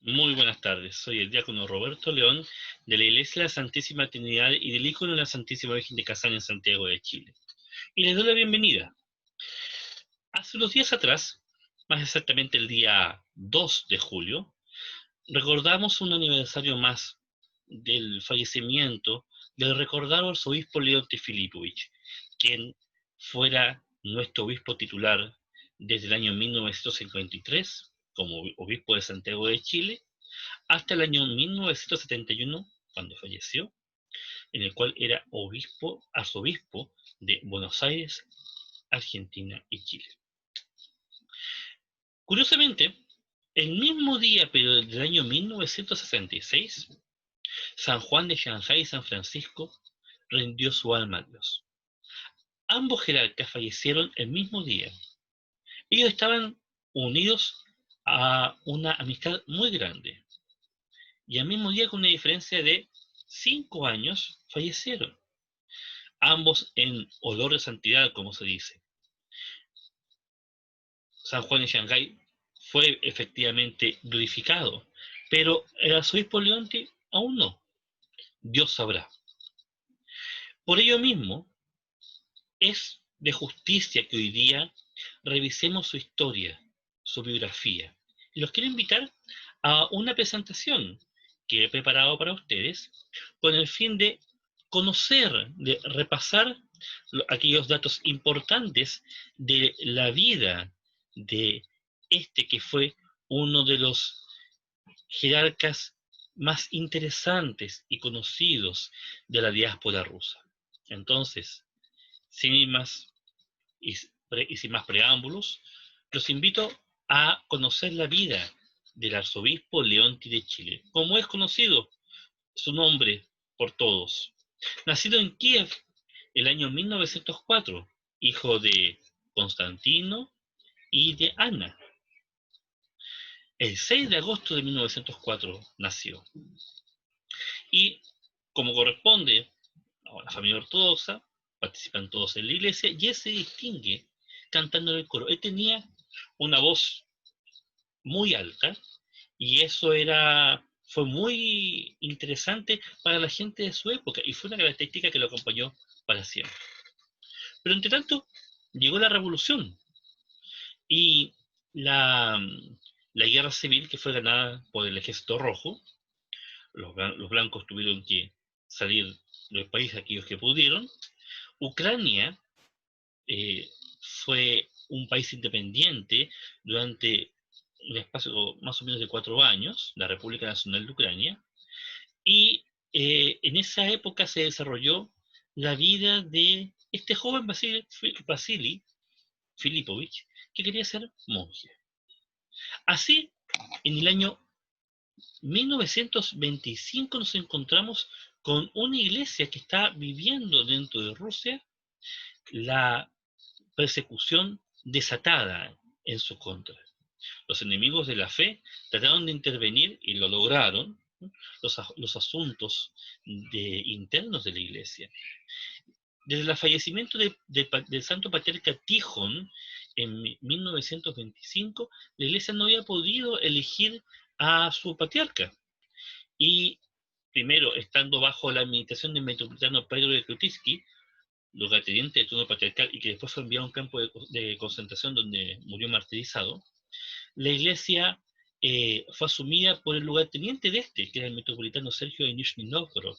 Muy buenas tardes, soy el diácono Roberto León de la Iglesia de la Santísima Trinidad y del Icono de la Santísima Virgen de Kazán en Santiago de Chile. Y les doy la bienvenida. Hace unos días atrás, más exactamente el día 2 de julio, recordamos un aniversario más del fallecimiento del recordado arzobispo Leonte Filipovich, quien fuera nuestro obispo titular desde el año 1953 como obispo de Santiago de Chile hasta el año 1971, cuando falleció, en el cual era arzobispo de Buenos Aires, Argentina y Chile. Curiosamente, el mismo día, pero del año 1966, San Juan de Shanghái y San Francisco rindió su alma a Dios. Ambos jerarcas fallecieron el mismo día. Ellos estaban unidos a una amistad muy grande. Y al mismo día, con una diferencia de 5 años, fallecieron. Ambos en olor de santidad, como se dice. San Juan de Shanghái fue efectivamente glorificado, pero el arzobispo Leonti aún no. Dios sabrá. Por ello mismo, es de justicia que hoy día revisemos su historia, su biografía. Y los quiero invitar a una presentación que he preparado para ustedes con el fin de conocer, de repasar aquellos datos importantes de la vida de este que fue uno de los jerarcas más interesantes y conocidos de la diáspora rusa. Entonces, sin más y sin más preámbulos, los invito a conocer la vida del arzobispo Leonti de Chile, como es conocido su nombre por todos. Nacido en Kiev el año 1904, hijo de Constantino y de Ana. El 6 de agosto de 1904 nació. Y como corresponde a la familia ortodoxa, participan todos en la iglesia y él se distingue cantando en el coro. Él tenía una voz muy alta y eso fue muy interesante para la gente de su época y fue una característica que lo acompañó para siempre. Pero entre tanto, llegó la revolución y la, la guerra civil que fue ganada por el ejército rojo. Los blancos tuvieron que salir del país, aquellos que pudieron. Ucrania eh, fue un país independiente durante un espacio más o menos de 4 años, la República Nacional de Ucrania, y en esa época se desarrolló la vida de este joven Vasily Filipovich, que quería ser monje. Así, en el año 1925 nos encontramos con una iglesia que está viviendo dentro de Rusia la persecución desatada en su contra. Los enemigos de la fe trataron de intervenir y lo lograron, ¿no? los asuntos internos de la iglesia. Desde el fallecimiento del santo patriarca Tijón en 1925, la iglesia no había podido elegir a su patriarca. Y primero, estando bajo la administración del metropolitano Pedro de Krutitsky, lugarteniente del trono patriarcal y que después fue enviado a un campo de concentración donde murió martirizado, la iglesia fue asumida por el lugarteniente de este, que era el metropolitano Sergio de Nizhny Novgorod.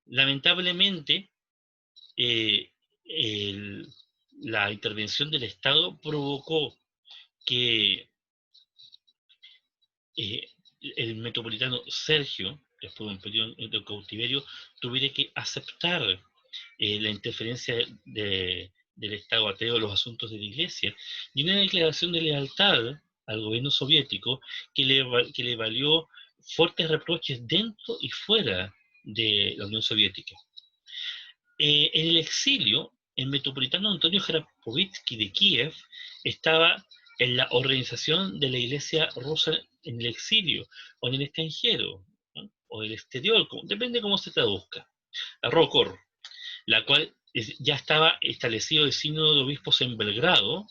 Lamentablemente, eh, el, la intervención del Estado provocó que eh, el metropolitano Sergio, después de un periodo de cautiverio, tuviera que aceptar la interferencia del Estado ateo en los asuntos de la Iglesia, y una declaración de lealtad al gobierno soviético que le valió fuertes reproches dentro y fuera de la Unión Soviética. En el exilio, el metropolitano Antonio Khrapovitsky de Kiev estaba en la organización de la Iglesia rusa en el exilio, o en el extranjero, ¿no? O del exterior, depende cómo se traduzca. La ROCOR, la cual ya estaba establecido el sínodo de obispos en Belgrado,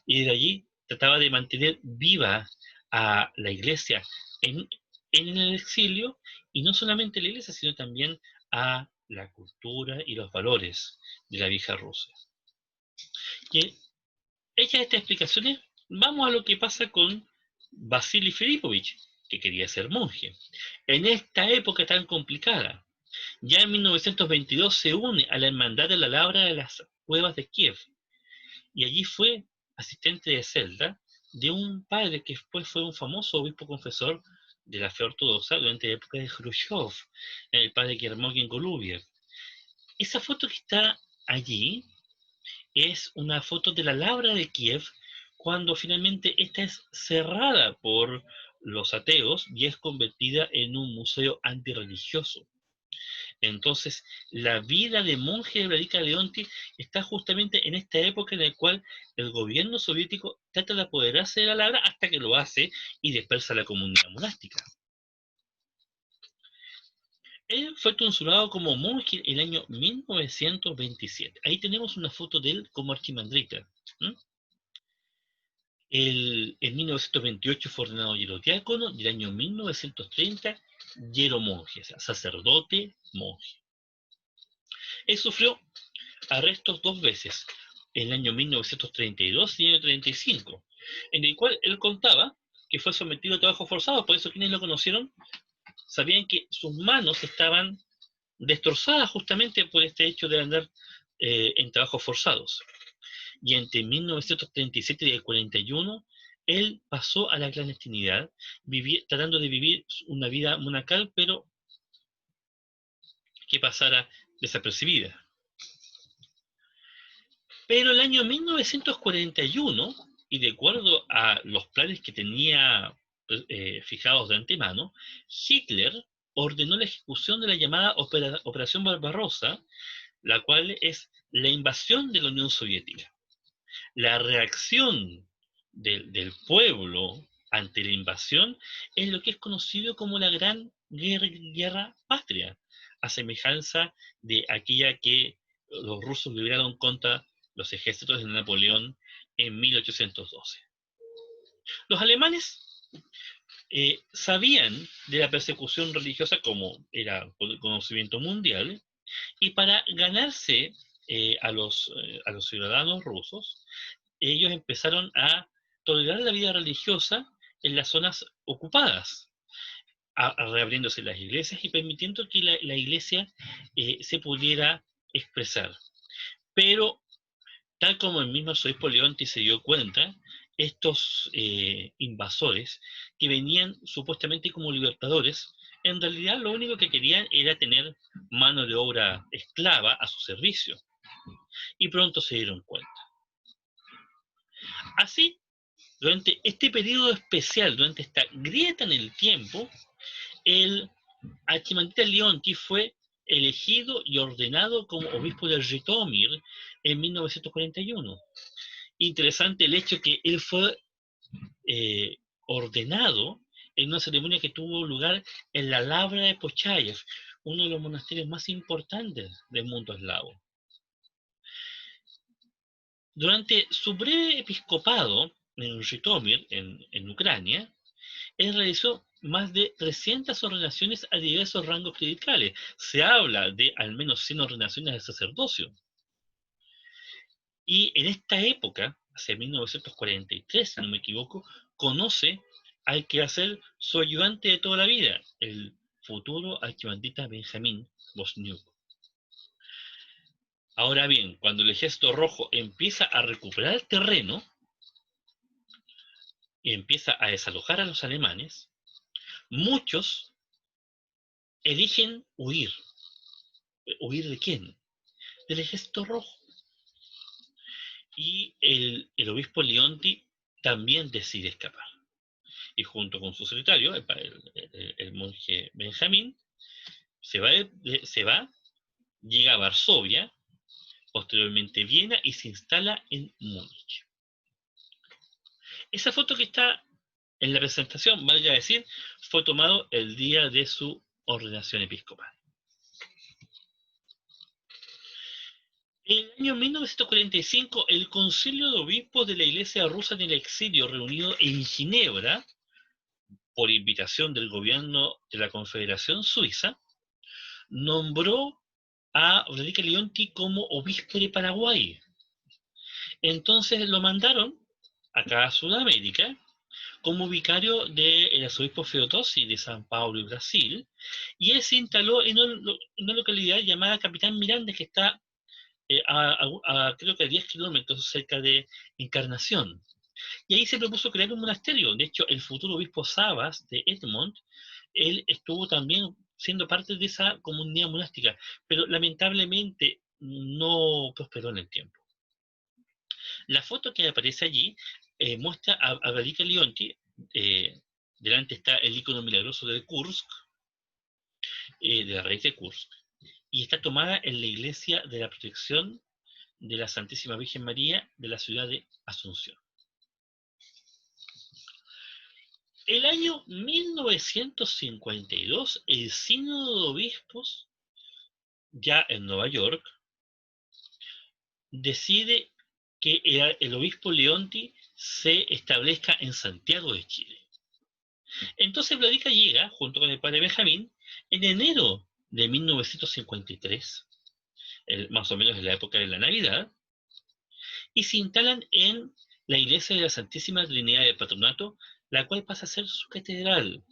y de allí trataba de mantener viva a la iglesia en, en el exilio, y no solamente la iglesia, sino también a la cultura y los valores de la vieja Rusia. Y hechas estas explicaciones, vamos a lo que pasa con Vasily Filipovich, que quería ser monje. En esta época tan complicada, ya en 1922 se une a la Hermandad de la Labra de las Cuevas de Kiev, y allí fue asistente de celda de un padre que después fue un famoso obispo confesor de la fe ortodoxa durante la época de Khrushchev, el padre Germogin Golubiev. Esa foto que está allí es una foto de la Labra de Kiev cuando finalmente esta es cerrada por los ateos y es convertida en un museo antirreligioso. Entonces, la vida de monje de Vladimir Leonti está justamente en esta época en la cual el gobierno soviético trata de apoderarse de la Labra hasta que lo hace y dispersa la comunidad monástica. Él fue consulado como monje en el año 1927. Ahí tenemos una foto de él como archimandrita. En 1928 fue ordenado hierodiácono y en el año 1930 hieromonje, o sea, sacerdote, monje. Él sufrió arrestos 2 veces, en el año 1932 y en el año 1935, en el cual él contaba que fue sometido a trabajo forzado. Por eso quienes lo conocieron sabían que sus manos estaban destrozadas justamente por este hecho de andar en trabajos forzados. Y entre 1937 y el 41, él pasó a la clandestinidad, tratando de vivir una vida monacal, pero que pasara desapercibida. Pero el año 1941, y de acuerdo a los planes que tenía fijados de antemano, Hitler ordenó la ejecución de la llamada Operación Barbarossa, la cual es la invasión de la Unión Soviética. La reacción del pueblo ante la invasión es lo que es conocido como la Gran Guerra Patria, a semejanza de aquella que los rusos libraron contra los ejércitos de Napoleón en 1812. Los alemanes sabían de la persecución religiosa como era conocimiento mundial, y para ganarse a los ciudadanos rusos, ellos empezaron a tolerar la vida religiosa en las zonas ocupadas, reabriéndose las iglesias y permitiendo que la iglesia se pudiera expresar. Pero, tal como el mismo arzobispo Leonti se dio cuenta, estos invasores que venían supuestamente como libertadores, en realidad lo único que querían era tener mano de obra esclava a su servicio. Y pronto se dieron cuenta. Así, durante este periodo especial, durante esta grieta en el tiempo, el archimandrita Leonti fue elegido y ordenado como obispo de Zhitomir en 1941. Interesante el hecho que él fue ordenado en una ceremonia que tuvo lugar en la Labra de Pochayev, uno de los monasterios más importantes del mundo eslavo. Durante su breve episcopado en Zhitomir, en Ucrania, él realizó más de 300 ordenaciones a diversos rangos clericales. Se habla de al menos 100 ordenaciones de sacerdocio. Y en esta época, hacia 1943, si no me equivoco, conoce al que va a ser su ayudante de toda la vida, el futuro archimandrita Benjamín Bosniuk. Ahora bien, cuando el Ejército Rojo empieza a recuperar terreno y empieza a desalojar a los alemanes, muchos eligen huir. ¿Huir de quién? Del Ejército Rojo. Y el obispo Leonti también decide escapar. Y junto con su secretario, el monje Benjamín, se va, llega a Varsovia, posteriormente Viena, y se instala en Múnich. Esa foto que está en la presentación, valga decir, fue tomado el día de su ordenación episcopal. En el año 1945, el Concilio de Obispos de la Iglesia Rusa en el Exilio, reunido en Ginebra, por invitación del gobierno de la Confederación Suiza, nombró a Vladimir Leonti como obispo de Paraguay. Entonces lo mandaron acá a Sudamérica como vicario del arzobispo Feodosi de San Paulo y Brasil, y él se instaló en una localidad llamada Capitán Miranda, que está creo que a 10 kilómetros cerca de Encarnación. Y ahí se propuso crear un monasterio. De hecho, el futuro obispo Sabas de Edmond, él estuvo también siendo parte de esa comunidad monástica, pero lamentablemente no prosperó en el tiempo. La foto que aparece allí muestra a Vladimir Leonti. Delante está el icono milagroso de Kursk, de la raíz de Kursk, y está tomada en la iglesia de la Protección de la Santísima Virgen María de la ciudad de Asunción. El año 1952, el Sínodo de Obispos, ya en Nueva York, decide que el obispo Leonti se establezca en Santiago de Chile. Entonces Vladica llega, junto con el padre Benjamín, en enero de 1953, más o menos en la época de la Navidad, y se instalan en la iglesia de la Santísima Trinidad del Patronato, la cual pasa a ser su catedral.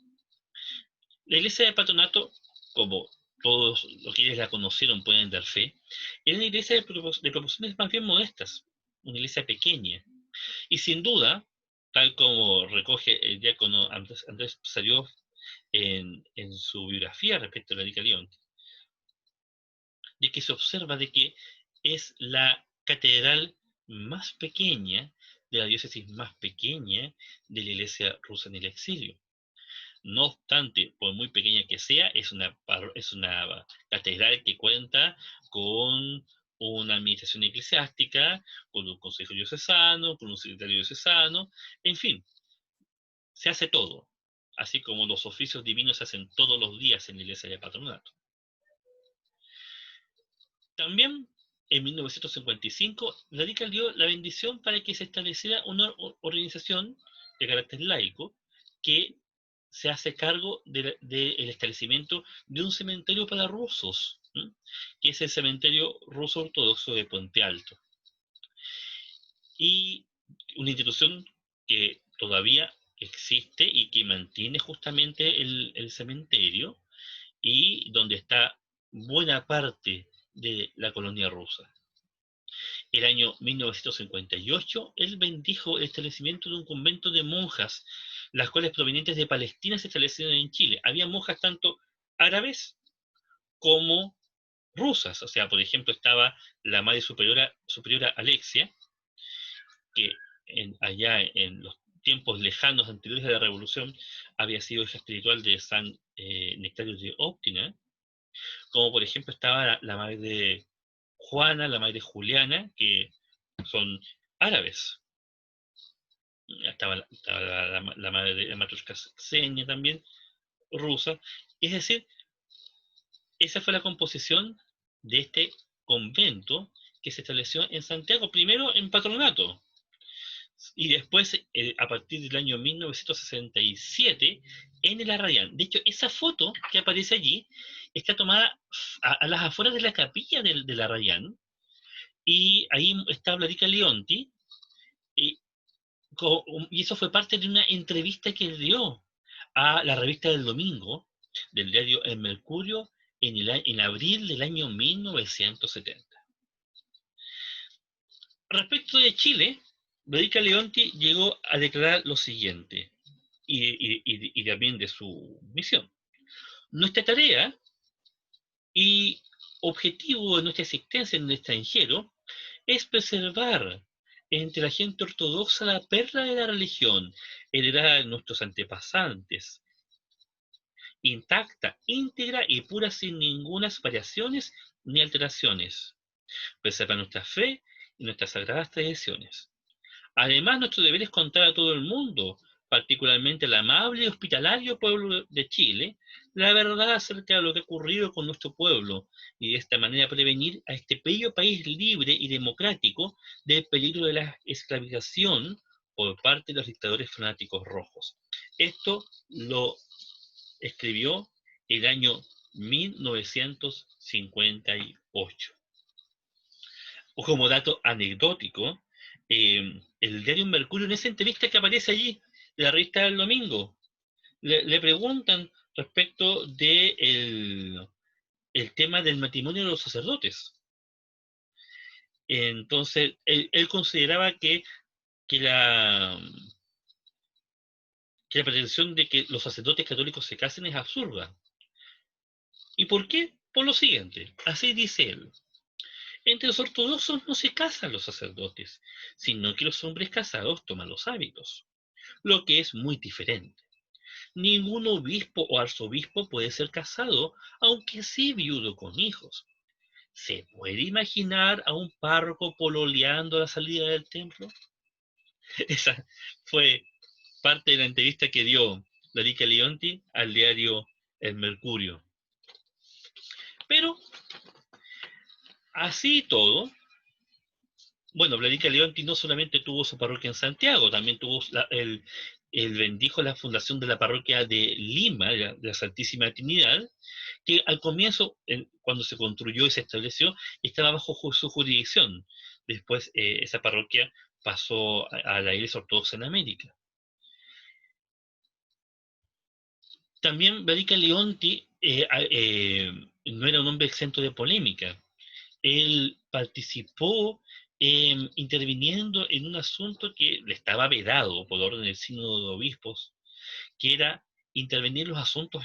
La iglesia del Patronato, como todos los que la conocieron pueden dar fe, era una iglesia de proporciones más bien modestas, una iglesia pequeña. Y sin duda, tal como recoge el diácono Andrés Psariov en su biografía respecto a la Vladimir Leonti, de que se observa de que es la catedral más pequeña de la diócesis más pequeña de la iglesia rusa en el exilio. No obstante, por muy pequeña que sea, es una catedral que cuenta con una administración eclesiástica, con un consejo diocesano, con un secretario diocesano, en fin, se hace todo, así como los oficios divinos se hacen todos los días en la iglesia de Patronato. También en 1955, Radical dio la bendición para que se estableciera una organización de carácter laico que se hace cargo del establecimiento de un cementerio para rusos, ¿sí?, que es el cementerio ruso ortodoxo de Puente Alto. Y una institución que todavía existe y que mantiene justamente el cementerio, y donde está buena parte de la colonia rusa. El año 1958, él bendijo el establecimiento de un convento de monjas, las cuales provenientes de Palestina se establecieron en Chile. Había monjas tanto árabes como rusas. O sea, por ejemplo, estaba la madre superiora Alexia, que allá en los tiempos lejanos anteriores a la Revolución había sido hija espiritual de San Nectario de Óptina, como por ejemplo estaba la madre Juana, la madre Juliana, que son árabes. Estaba la madre de Matrushka Ksenia también, rusa. Es decir, esa fue la composición de este convento que se estableció en Santiago, primero en Patronato, y después, a partir del año 1967, en el Arrayán. De hecho, esa foto que aparece allí está tomada a las afueras de la capilla del Arrayán, y ahí está Vladimir Leonti, y, y eso fue parte de una entrevista que dio a la revista del Domingo, del diario El Mercurio, en abril del año 1970. Respecto de Chile, Vladimir Leonti llegó a declarar lo siguiente, y también de su misión. Nuestra tarea y objetivo de nuestra existencia en el extranjero es preservar entre la gente ortodoxa la perla de la religión heredada de nuestros antepasantes, intacta, íntegra y pura, sin ninguna variaciones ni alteraciones. Preservar nuestra fe y nuestras sagradas tradiciones. Además, nuestro deber es contar a todo el mundo, particularmente al amable y hospitalario pueblo de Chile, la verdad acerca de lo que ha ocurrido con nuestro pueblo, y de esta manera prevenir a este bello país libre y democrático del peligro de la esclavización por parte de los dictadores fanáticos rojos. Esto lo escribió el año 1958. O como dato anecdótico, el diario Mercurio, en esa entrevista que aparece allí, de la revista del domingo, le preguntan respecto de el tema del matrimonio de los sacerdotes. Entonces, él consideraba que la, que la pretensión de que los sacerdotes católicos se casen es absurda. ¿Y por qué? Por lo siguiente, así dice él. Entre los ortodoxos no se casan los sacerdotes, sino que los hombres casados toman los hábitos, lo que es muy diferente. Ningún obispo o arzobispo puede ser casado, aunque sí viudo con hijos. ¿Se puede imaginar a un párroco pololeando a la salida del templo? Esa fue parte de la entrevista que dio Larica Leonti al diario El Mercurio. Pero así todo, bueno, Larica Leonti no solamente tuvo su parroquia en Santiago, también tuvo el bendijo la fundación de la parroquia de Lima, de la Santísima Trinidad, que al comienzo, cuando se construyó y se estableció, estaba bajo su jurisdicción. Después esa parroquia pasó a la Iglesia Ortodoxa en América. También Larica Leonti no era un hombre exento de polémica. Él participó interviniendo en un asunto que le estaba vedado por orden del Sínodo de Obispos, que era intervenir en los asuntos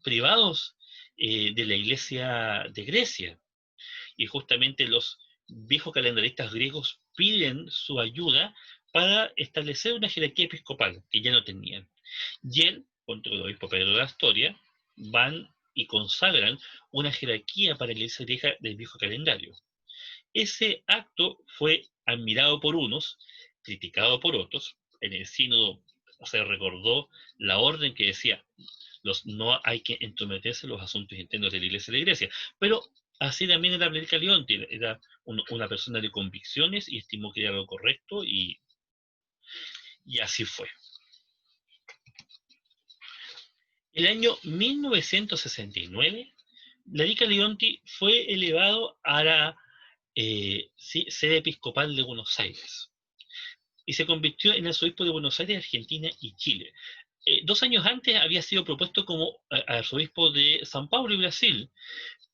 privados de la Iglesia de Grecia. Y justamente los viejos calendaristas griegos piden su ayuda para establecer una jerarquía episcopal que ya no tenían. Y él, junto con el obispo Pedro de Astoria, van y consagran una jerarquía para la iglesia griega del viejo calendario. Ese acto fue admirado por unos, criticado por otros. En el sínodo se recordó la orden que decía no hay que entrometerse en los asuntos internos de la iglesia. Pero así también era Larica Leonti, era una persona de convicciones y estimó que era lo correcto y así fue. El año 1969, Larica Leonti fue elevado a la sede episcopal de Buenos Aires y se convirtió en arzobispo de Buenos Aires, Argentina y Chile. 2 años antes había sido propuesto como arzobispo de San Paulo y Brasil,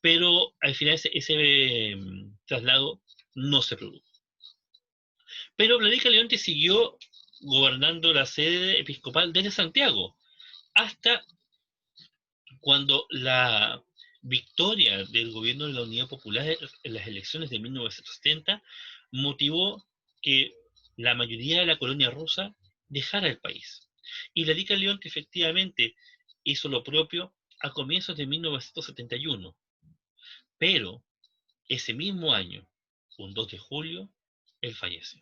pero al final ese traslado no se produjo. Pero Larica Leonti siguió gobernando la sede episcopal desde Santiago, hasta cuando la victoria del gobierno de la Unidad Popular en las elecciones de 1970 motivó que la mayoría de la colonia rusa dejara el país. Y Larica Leonti efectivamente hizo lo propio a comienzos de 1971. Pero ese mismo año, un 2 de julio, él falleció.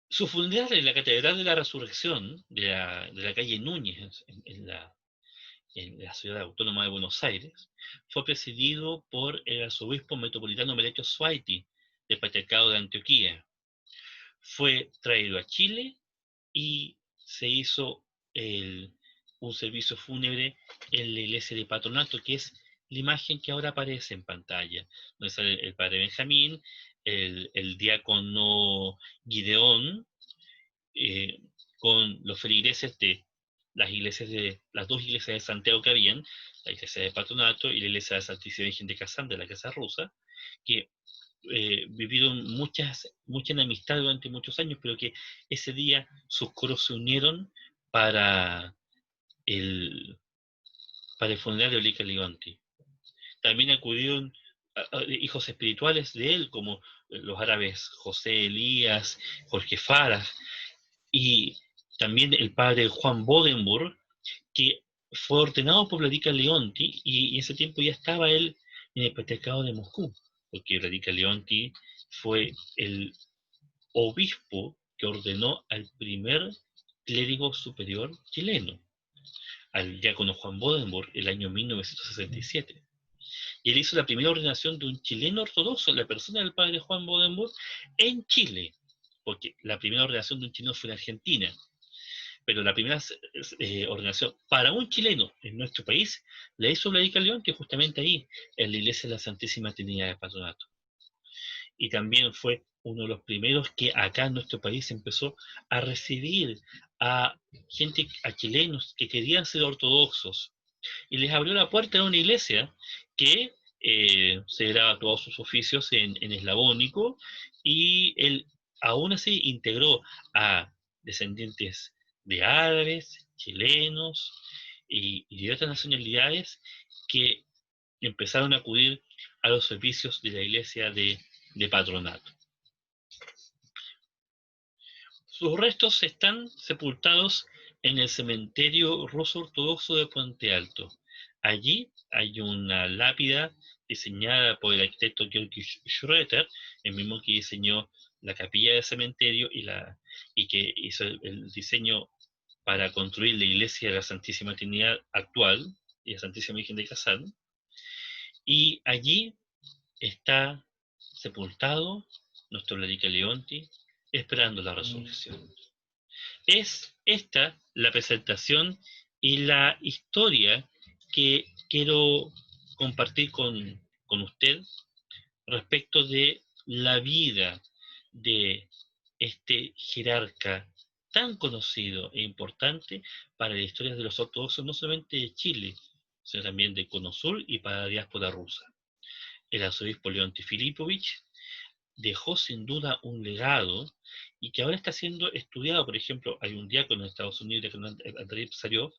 Su funeral en la Catedral de la Resurrección de la calle Núñez, en la ciudad autónoma de Buenos Aires, fue presidido por el arzobispo metropolitano Melechio Suaiti, del Patriarcado de Antioquía. Fue traído a Chile y se hizo un servicio fúnebre en la iglesia de Patronato, que es la imagen que ahora aparece en pantalla, donde sale el padre Benjamín, el diácono Gideón, con los feligreses de las dos iglesias de Santiago que habían, la iglesia de Patronato y la iglesia de Santísima Virgen de Kazán, de la Casa Rusa, que vivieron mucha enemistad durante muchos años, pero que ese día sus coros se unieron para el, para el funeral de Larica Leonti. También acudieron hijos espirituales de él, como los árabes José Elías, Jorge Farah, y también el padre Juan Bodenburg, que fue ordenado por Larica Leonti, y en ese tiempo ya estaba él en el patriarcado de Moscú, porque Larica Leonti fue el obispo que ordenó al primer clérigo superior chileno, al diácono Juan Bodenburg, el año 1967. Y él hizo la primera ordenación de un chileno ortodoxo, la persona del padre Juan Bodenburg, en Chile, porque la primera ordenación de un chileno fue en Argentina, pero la primera ordenación para un chileno en nuestro país la hizo Vladica León, que justamente ahí, en la iglesia de la Santísima Trinidad de Patronato. Y también fue uno de los primeros que acá en nuestro país empezó a recibir a gente, a chilenos que querían ser ortodoxos, y les abrió la puerta de una iglesia que celebraba todos sus oficios en eslavónico, y él aún así integró a descendientes de árabes, chilenos y de otras nacionalidades que empezaron a acudir a los servicios de la iglesia de Patronato. Sus restos están sepultados en el cementerio ruso ortodoxo de Puente Alto. Allí hay una lápida diseñada por el arquitecto Georg Schröter, el mismo que diseñó la capilla del cementerio y que hizo el diseño para construir la iglesia de la Santísima Trinidad actual y la Santísima Virgen de Kazán. Y allí está sepultado nuestro Vladica Leonti, esperando la resurrección. Es esta la presentación y la historia que quiero compartir con usted respecto de la vida de este jerarca tan conocido e importante para la historia de los ortodoxos, no solamente de Chile, sino también de Cono Sur y para la diáspora rusa. El arzobispo Leonti Filipovich dejó sin duda un legado y que ahora está siendo estudiado. Por ejemplo, hay un diácono en Estados Unidos, Andrei Psariov,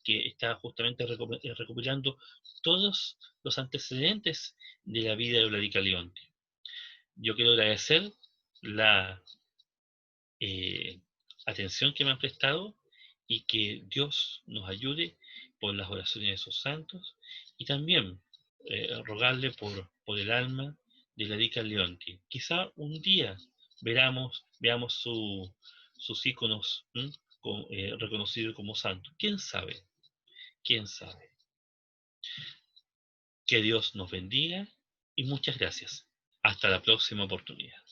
que está justamente recopilando todos los antecedentes de la vida de Vladica Leonti. Yo quiero agradecer la eh, atención que me han prestado y que Dios nos ayude por las oraciones de sus santos, y también rogarle por el alma de Vladica Leonti. Quizá un día veamos sus íconos reconocidos como santos. ¿Quién sabe? ¿Quién sabe? Que Dios nos bendiga y muchas gracias. Hasta la próxima oportunidad.